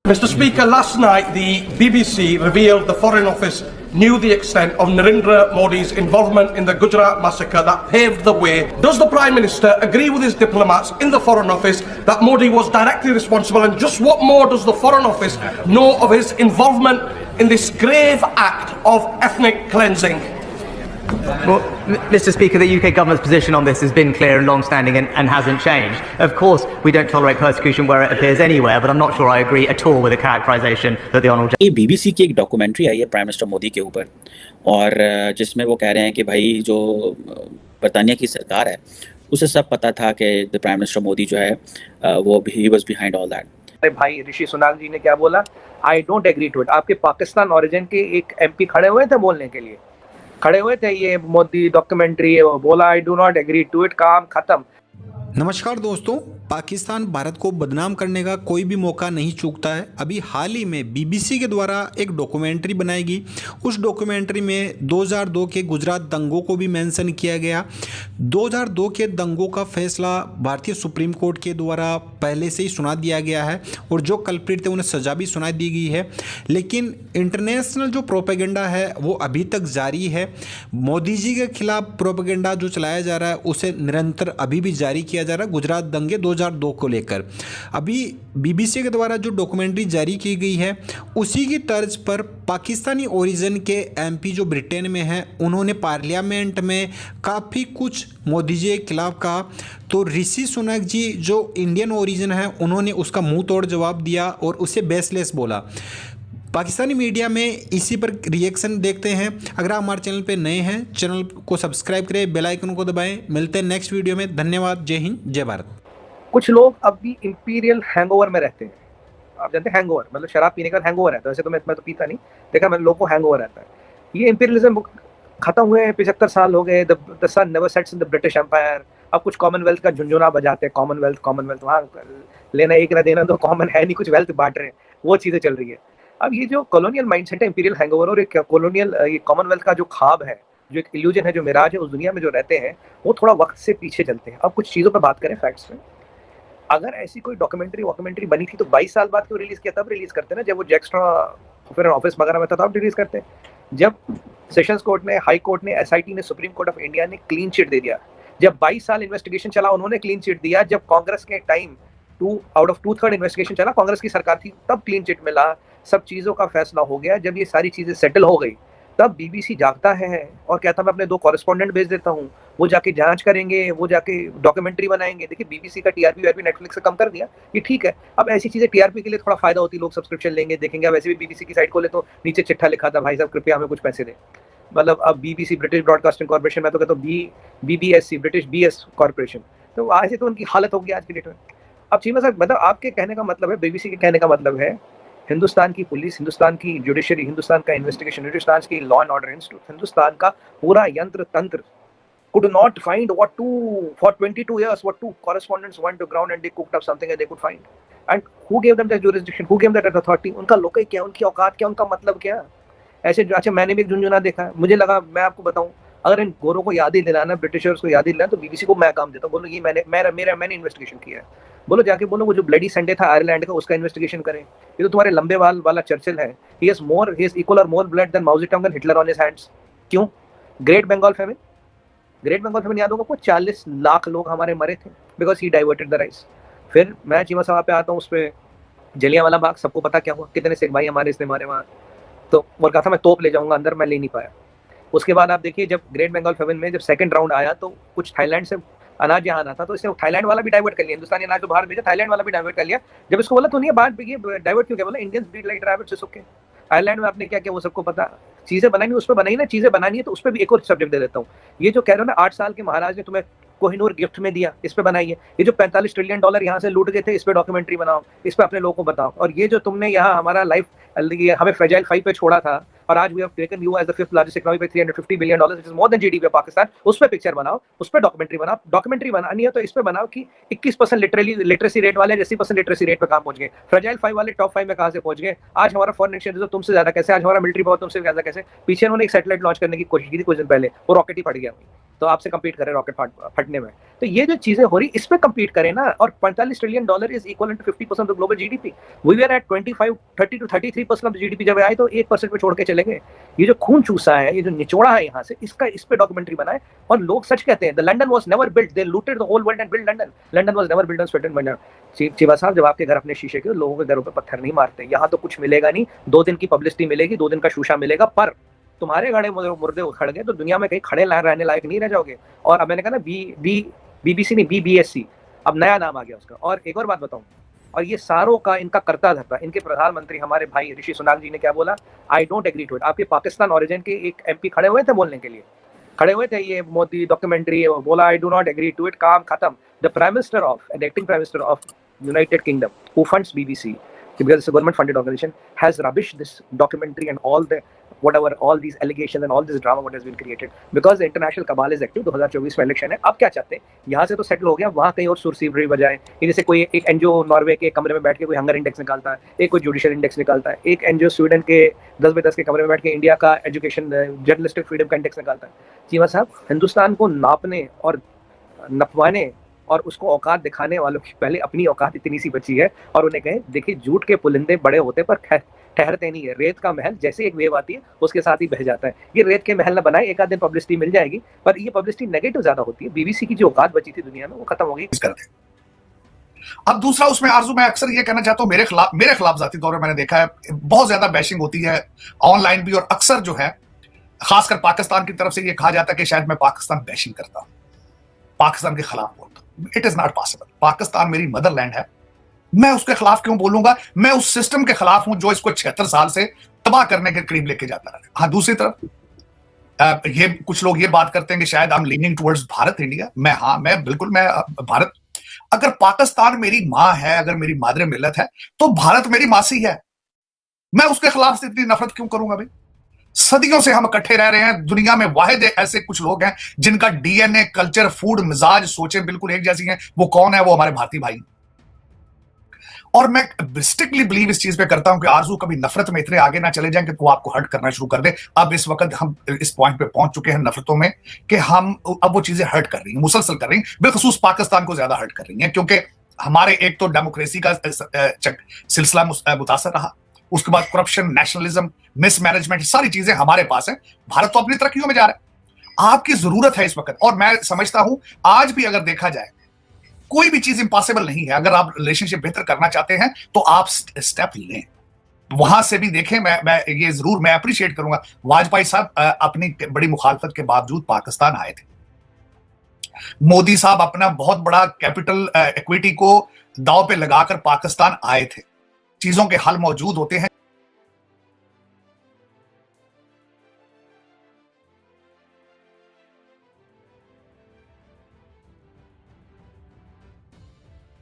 Mr. Speaker, last night the BBC revealed the Foreign Office knew the extent of Narendra Modi's involvement in the Gujarat massacre that paved the way. Does the Prime Minister agree with his diplomats in the Foreign Office that Modi was directly responsible, and just what more does the Foreign Office know of his involvement in this grave act of ethnic cleansing? Well, Mr. Speaker, the UK government's position on this has been clear and long-standing and hasn't changed. Of course, we don't tolerate persecution where it appears anywhere, but I'm not sure I agree at all with the characterization that the Honourable... ये BBC की एक documentary आई है prime minister Modi के ऊपर, और जिसमें वो कह रहे हैं कि भाई जो बरतानिया की सरकार है उसे सब पता था कि द प्राइम मिनिस्टर मोदी जो है वो ही वाज बिहाइंड ऑल दैट। भाई ऋषि सुनाक जी ने क्या बोला, I don't agree to it. आपके पाकिस्तान ओरिजिन के एक एमपी खड़े हुए थे बोलने के लिए, खड़े हुए थे ये मोदी डॉक्यूमेंट्री है, वो बोला I do not agree to it, काम खत्म। नमस्कार दोस्तों, पाकिस्तान भारत को बदनाम करने का कोई भी मौका नहीं चूकता है। अभी हाल ही में बीबीसी के द्वारा एक डॉक्यूमेंट्री बनाएगी। उस डॉक्यूमेंट्री में 2002 के गुजरात दंगों को भी मेंशन किया गया। 2002 के दंगों का फैसला भारतीय सुप्रीम कोर्ट के द्वारा पहले से ही सुना दिया गया है और जो कल्प्रिट थे उन्हें सज़ा भी सुना दी गई है, लेकिन इंटरनेशनल जो प्रोपेगेंडा है वो अभी तक जारी है। मोदी जी के खिलाफ प्रोपेगेंडा जो चलाया जा रहा है उसे निरंतर अभी भी जारी किया जा रहा है। गुजरात दंगे 2002 को लेकर अभी बीबीसी के द्वारा जो डॉक्यूमेंट्री जारी की गई है उसी की तर्ज पर पाकिस्तानी ओरिजिन के एमपी जो ब्रिटेन में हैं उन्होंने पार्लियामेंट में काफ़ी कुछ मोदी जी के खिलाफ कहा। तो ऋषि सुनक जी जो इंडियन ओरिजिन है उन्होंने उसका मुंह तोड़ जवाब दिया और उसे बेसलेस बोला। पाकिस्तानी मीडिया में इसी पर रिएक्शन देखते हैं। अगर आप हमारे चैनल पे नए हैं, चैनल को सब्सक्राइब करें, बेल आइकन को दबाएं। मिलते हैं नेक्स्ट वीडियो में। धन्यवाद। जय हिंद, जय भारत। कुछ लोग अब भी इंपीरियल हैंगओवर में रहते हैं। आप जानते हैं हैंगओवर मतलब शराब पीने का हैंगओवर रहता है। वैसे तो मैं तो पीता नहीं, देखा मैंने लोगों को हैंगओवर रहता है। ये इंपीरियलिज्म खत्म हुए 75 साल हो गए। The sun never sets in the British empire. अब कुछ कॉमनवेल्थ का झुंझुना बजाते हैं, कॉमनवेल्थ वहाँ लेना एक ना देना तो कॉमन है नहीं, कुछ वेल्थ बांट रहे हैं, वो चीज़ें चल रही है। अब ये जो कॉलोनियल माइंडसेट है, इंपीरियल हैंगओवर और एक कॉलोनियल ये कॉमनवेल्थ का जो ख्वाब है, जो एक इल्यूजन है, जो मिराज है, उस दुनिया में जो रहते हैं वो थोड़ा वक्त से पीछे चलते हैं। अब कुछ चीज़ों पर बात करें फैक्ट्स में। अगर ऐसी कोई डॉक्यूमेंट्री बनी थी तो 22 साल बाद क्यों रिलीज किया? तब रिलीज करते ना जब वो जैक्स्ट्रा फिर ऑफिस वगैरह में था, तब रिलीज करते। जब सेशंस कोर्ट ने, हाई कोर्ट ने, एसआईटी ने, सुप्रीम कोर्ट ऑफ इंडिया ने क्लीन चिट दे दिया। जब 22 साल इन्वेस्टिगेशन चला उन्होंने क्लीन चिट दिया। जब कांग्रेस के टाइम 2 आउट ऑफ 2/3 इन्वेस्टिगेशन चला, कांग्रेस की सरकार थी, तब क्लीन चिट मिला, सब चीज़ों का फैसला हो गया। जब ये सारी चीज़ें सेटल हो गई तब बीबीसी जागता है और कहता मैं अपने 2 कॉरेस्पॉन्डेंट भेज देता हूँ, वो जाके जांच करेंगे, वो जाके डॉक्यूमेंट्री बनाएंगे। देखिए बीबीसी का टीआरपी नेटफ्लिक्स से कम कर दिया, ये ठीक है। अब ऐसी चीज़ें टीआरपी के लिए थोड़ा फायदा होती है, लोग सब्सक्रिप्शन लेंगे, देखेंगे। अब वैसे भी बीबीसी की साइट खोले तो नीचे चिट्ठा लिखा था, भाई साहब कृपया हमें कुछ पैसे दें। मतलब अब बीबीसी ब्रिटिश ब्रॉडकास्टिंग कॉर्पोरेशन, मैं तो कहता हूँ बीबीएससी ब्रिटिश बीएस कॉर्पोरेशन, तो ऐसे तो उनकी हालत होगी आज की डेट में। अब चीमा साहब मतलब आपके कहने का मतलब है, बीबीसी के कहने का मतलब है हिंदुस्तान की पुलिस, हिंदुस्तान की जुडिशरी, हिंदुस्तान का इन्वेस्टिगेशन, हिंदुस्तान की law and order institute, Hindustan का पूरा यंत्र तंत्र could not find for 22 years what 2 correspondents went to ground and they cooked up something and they could find. And who gave them that jurisdiction? Who gave them that authority? उनका लोकई क्या, उनकी औकात क्या, उनका मतलब क्या? ऐसे अच्छा मैंने भी एक झुंझुना देखा है, मुझे लगा मैं आपको बताऊं, अगर इन गोरों को याद ही दिलाना, ब्रिटिशर्स को याद ही दिलाना, तो बीबीसी को मैं काम देता हूँ। बोलो ये मैंने इन्वेस्टिगेशन किया है। बोलो जाके बोलो वो जो ब्लडी संडे था आयरलैंड का, उसका इन्वेस्टिगेशन करें। ये तो तुम्हारे लंबे बाल वाला चर्चिल है, ही is equal or more blood than Mao Zedong and Hitler on his hands. क्यों? ग्रेट बंगाल फेमिन याद होगा, 40 लाख लोग हमारे मरे थे because he diverted the rice. फिर मैं चीमा साहब पे आता हूँ, उस पर जलियांवाला बाग, सबको पता क्या हुआ, कितने सिख भाई हमारे इसने मारे वहाँ। तो वो कहा था मैं तोप ले जाऊंगा अंदर, मैं ले नहीं पाया। उसके बाद आप देखिए जब ग्रेट बंगाल फेमिन में जब सेकंड राउंड आया तो कुछ थाईलैंड से अनाज यहाँ आना था, तो इसने थाईलैंड वाला भी डाइवर्ट कर लिया। हिंदुस्तानी अनाज तो बाहर भेजा, थाईलैंड वाला भी डाइवर्ट कर लिया। जब इसको बोला तो नहीं बाहर ये डाइवर्ट क्यों किया? बोला Indians breed like rabbits, it's okay. Ireland में आपने क्या किया वो सबको पता। चीज़ें बनानी उस पर बनाई ना, चीज़ें बनानी है तो उस पर भी एक और सब्जेक्ट दे देता हूँ। ये जो कह रहे हो ना 8 साल के महाराज ने तुम्हें कोहिनूर गिफ्ट में दिया, इस पे बनाइए। ये जो 45 ट्रिलियन डॉलर यहाँ से लूट गए थे, इस पे डॉक्यूमेंट्री बनाओ, इस पे अपने लोगों को बताओ। और ये जो तुमने यहाँ हमारा लाइफ हमें फ्रेजाइल 5 पे छोड़ा था और आज we have taken you as the 5th largest economy पे $350 billion, which is more than GDP of Pakistan. उस पे पिक्चर बनाओ, उस पे डॉक्यूमेंट्री बनाओ। डॉक्यूमेंट्री बनानी है तो इस पे बनाओ कि 21% लिटरेसी रेट वाले 80% लिटरेसी रेट पे काम पहुंच गए। फ्रेजाइल 5 वाले टॉप 5 में कहां से पहुंच गए? आज हमारा फॉरेन एक्सचेंज रिजर्व तुमसे ज्यादा कैसे, आज हमारा मिलिट्री पावर तुमसे ज्यादा कैसे? पीछे उन्होंने एक सैटेलाइट लॉन्च करने की कोशिश की थी कुछ दिन पहले, वो रॉकेट ही फट गया। तो आपसे compete करें रॉकेट फटने में। तो ये जो चीजें हो रही इस पे compete करें ना, और $45 trillion is equal to 50% of the global GDP. We were at 30 to 33% of the GDP, जब आए तो 1% पे छोड़ के चले गए। ये जो खून चूसा है, ये जो निचोड़ा है यहाँ से, इस पे डॉक्यूमेंट्री बनाए। और लोग सच कहते हैं, the London was never built, they looted the whole world and build London. London was never built on sweat and money. चिवा साहब, जब आपके घर अपने शीशे के, लोगों के घरों पे पत्थर नहीं मारते। यहाँ तो कुछ मिलेगा नहीं, 2 दिन की पब्लिसिटी मिलेगी, 2 दिन का शूशा मिलेगा, पर तुम्हारे गड़े मुर्दे उखड़ गए तो दुनिया में कहीं खड़े रहने लायक नहीं रह जाओगे। और अब मैंने कहा ना, बीबीसी नहीं, बीबीएससी, अब नया नाम आ गया उसका। और एक और बात बताऊं, और ये सारों का इनका करता धरता, इनके प्रधानमंत्री हमारे भाई ऋषि सुनाक जी ने क्या बोला, I don't agree to it. आपके पाकिस्तान ओरिजिन के एक एमपी खड़े हुए थे बोलने के लिए, खड़े हुए थे, ये मोदी डॉक्यूमेंट्री बोला, I do not agree to it, काम खत्म। The prime minister of and acting prime minister of United Kingdom, who funds BBC, because it's a government funded organization, has rubbished this documentary and all these allegations and all this drama what has been created, because the international cabal is active। 2024 में election है। अब क्या चाहते हैं, यहाँ से तो settle हो गया, वहाँ कहीं और सुरसीवरी बजाए। जैसे कोई एक एनजीओ नॉर्वे के कमरे में बैठ के कोई हंगर इंडेक्स निकालता है, एक कोई जुडिशियल इंडेक्स निकालता है, एक एनजीओ स्वीडन के 10x10 के कमरे में बैठ के इंडिया का एजुकेशन जर्नलिस्टिक फ्रीडम का इंडेक्स निकालता है। चीमा साहब, हिंदुस्तान को नापने और नपवाने और उसको औकात दिखाने वालों की पहले अपनी औकात इतनी सी बची है। और उन्हें कहें, देखिए, झूठ के पुलिंदे बड़े होते पर ठहरते नहीं है। रेत का महल जैसे एक वेव आती है उसके साथ ही बह जाता है। ये रेत के महल ना बनाए, एक आध दिन पब्लिसिटी मिल जाएगी, पर ये पब्लिसिटी नेगेटिव ज्यादा होती है। बीबीसी की जो औकात बची थी दुनिया में, वो खत्म हो गई। अब दूसरा उसमें आरजू, मैं अक्सर ये कहना चाहता हूँ, मेरे खिलाफ जाती तौर पर मैंने देखा है बहुत ज्यादा बैशिंग होती है ऑनलाइन भी, और अक्सर जो है खासकर पाकिस्तान की तरफ से ये कहा जाता है कि शायद मैं पाकिस्तान बैशिंग करता हूं, पाकिस्तान के खिलाफ बोलता हूं। It is not possible. Pakistan मेरी मदरलैंड है, मैं उसके खिलाफ क्यों बोलूंगा? मैं उस सिस्टम के खिलाफ हूं जो इसको 76 साल से तबाह करने के करीब लेके जाता रहा। हाँ, दूसरी तरफ ये कुछ लोग ये बात करते हैं कि शायद I am leaning towards Bharat India. मैं बिल्कुल, मैं भारत, अगर पाकिस्तान मेरी मां है, अगर मेरी मादरे मिल्लत है, तो भारत मेरी मासी है। मैं उसके खिलाफ से इतनी नफरत क्यों करूंगा भाई? सदियों से हम इकट्ठे रह रहे हैं। दुनिया में वाहिद ऐसे कुछ लोग हैं जिनका डीएनए, कल्चर, फूड, मिजाज, सोचें बिल्कुल एक जैसी हैं। वो कौन है? वो हमारे भारतीय भाई। और मैं स्ट्रिक्टली बिलीव इस चीज पे करता हूं कि आरजू कभी नफरत में इतने आगे ना चले जाएं कि वो आपको हर्ट करना शुरू कर दे। अब इस वक्त हम इस पॉइंट पे पहुंच चुके हैं नफरतों में कि हम अब वो चीजें हर्ट कर रही हैं, मुसलसल कर रही हैं, बिलखसूस पाकिस्तान को ज्यादा हर्ट कर रही हैं, क्योंकि हमारे एक तो डेमोक्रेसी का सिलसिला मुतासर रहा, उसके बाद करप्शन, नेशनलिज्म, मिसमैनेजमेंट, सारी चीजें हमारे पास हैं। भारत तो अपनी तरक्कियों में जा रहा है। आपकी जरूरत है इस वक्त, और मैं समझता हूं आज भी अगर देखा जाए कोई भी चीज इंपॉसिबल नहीं है। अगर आप रिलेशनशिप बेहतर करना चाहते हैं तो आप स्टेप लें। वहां से भी देखें, मैं ये जरूर मैं अप्रिशिएट करूंगा, वाजपेयी साहब अपनी बड़ी मुखालफत के बावजूद पाकिस्तान आए थे। मोदी साहब अपना बहुत बड़ा कैपिटल इक्विटी को दांव पे लगाकर पाकिस्तान आए थे। चीजों के हल मौजूद होते हैं।